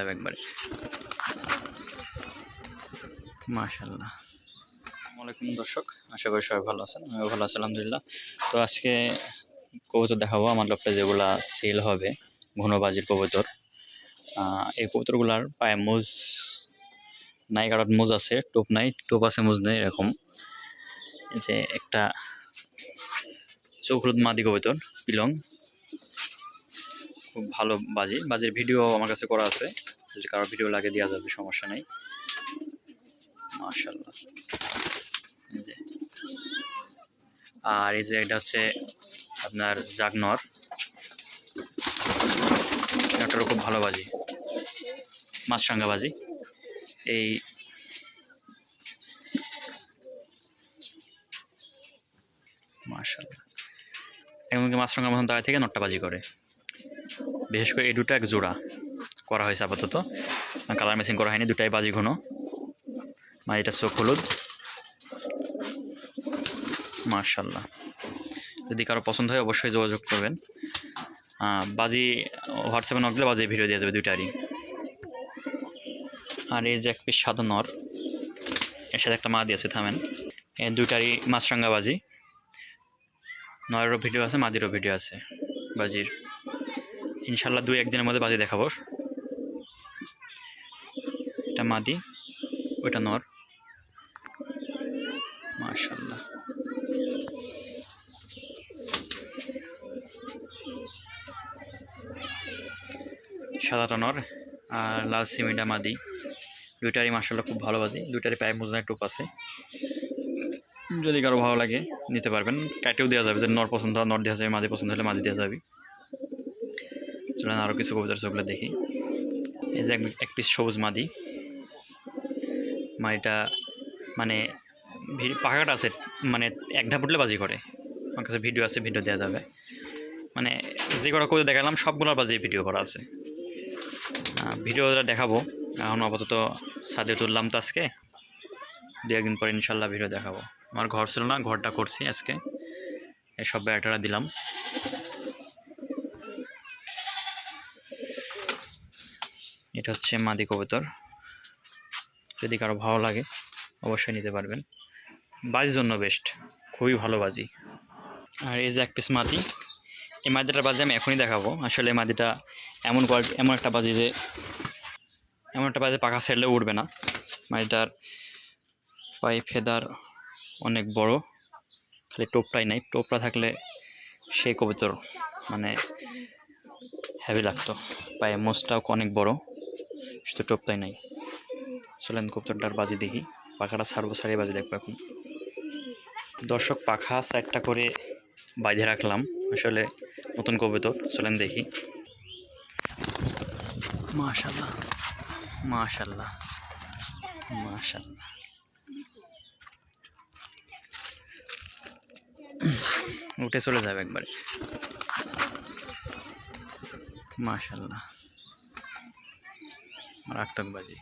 যাবে একবার। মাশাআল্লাহ। আসসালামু আলাইকুম দর্শক, আশা করি সবাই ভালো আছেন। আমিও ভালো আছি আলহামদুলিল্লাহ। তো আজকে কবুতর দেখাবো আমার লফটে যেগুলা সেল হবে, ঘন বাজির কবুতর। এই কবুতরগুলার পায়ে মুজ নাই, কারণ মুজ আছে, টোপ নাই, টোপ আছে মুজ নেই, এরকম। যে একটা চোখ হলুদ মাদি কবুতর পিলং, খুব ভালো বাজির ভিডিও আমার কাছে করা আছে, যদি কারো ভিডিও লাগে দেওয়া যাবে, সমস্যা নেই। মাশাআল্লাহ। আর এই যে এটা হচ্ছে আপনার জাগনর, এটারও খুব ভালো বাজি, মাছরাঙ্গা বাজি। এই মাশাআল্লাহ, এমনকি মাছরাঙ্গার মতন দাঁড়িয়ে থেকে নটটা বাজি করে। বিশেষ করে এই দুটো এক জোড়া করা হয়েছে আপাতত, কালার মেসিং করা হয়নি, দুটাই বাজি ঘন। এটা চোখ হলুদ। মাশাআল্লাহ, যদি কারো পছন্দ হয় অবশ্যই যোগাযোগ করবেন। বাজি হোয়াটসঅ্যাপে নক দিলে বাজি ভিডিও দিয়ে দেবে দুইটারই। আর এই যে এক পিস সাদা নর, এর সাথে একটা মাদি আছে, থামেন। এই দুইটারই মাছরাঙ্গা বাজি, নরেরও ভিডিও আছে, মাদিরও ভিডিও আছে বাজির। ইনশাল্লাহ 2-1 দিনের মধ্যে বাজি দেখাবো। এটা মাদি, ওইটা নর। মাশাআল্লাহ, সাদাটা নর আর লাল সিমিটা মাদি, দুইটারই মাশাআল্লাহ খুব ভালো বাজি, দুইটারই পায়ে মোজনায় টোপ আছে। যদি কারো ভালো লাগে নিতে পারবেন, কাটেও দেওয়া যাবে, যদি নর পছন্দ হয় নর দেওয়া যাবে, মাদি পছন্দ হলে মাদি দেওয়া যাবে। চলেন আরও কিছু কবুতর সেগুলো দেখি। এই যে এক পিস সবুজ মাদি, মাদিটা মানে পাখাটা আছে, মানে এক ধাপ উঠলে বাজি করে। আমার কাছে ভিডিও আছে, ভিডিও দেওয়া যাবে। মানে যে কটা কবুতর দেখালাম সবগুলোর বাজির ভিডিও করা আছে, ভিডিওটা দেখাবো। এখন আপাতত ছাদে তুললাম তো আজকে, 2-1 দিন পরে ইনশাল্লাহ ভিডিও দেখাবো। আমার ঘর ছিল না, ঘরটা করছি আজকে, সব বেড়াটা দিলাম। এটা হচ্ছে মাদি কবুতর, যদি কারো ভালো লাগে অবশ্যই নিতে পারবেন, বাজির জন্য বেস্ট, খুবই ভালো বাজি। আর এই যে এক পিস মাদি, এই মাদিটার বাজি আমি এখনই দেখাবো। আসলে এই মাদিটা এমন কোয়ালিটি, এমন একটা বাজি যে পাখা ছেড়লে উঠবে না। মাদিটার পায়ে ফেদার অনেক বড়, খালি টোপটাই নাই, টোপটা থাকলে সেই কবুতর মানে হেভি লাগতো। পায়ে মোজটাও অনেক বড়, শুধু টোপটাই নাই। চলেন কবুতরটার বাজি দেখি, পাখাটা ছাড়িয়ে বাজি দেখবো এখন। দর্শক, পাখা সাইডটা করে বাইধে রাখলাম, আসলে নতুন কবুতর। চলেন দেখি। মাশাআল্লাহ, মাশাআল্লাহ, মাশাআল্লাহ। উঠে চলে যাবে একবারে। মাশাআল্লাহ, মারাত্মক বাজি।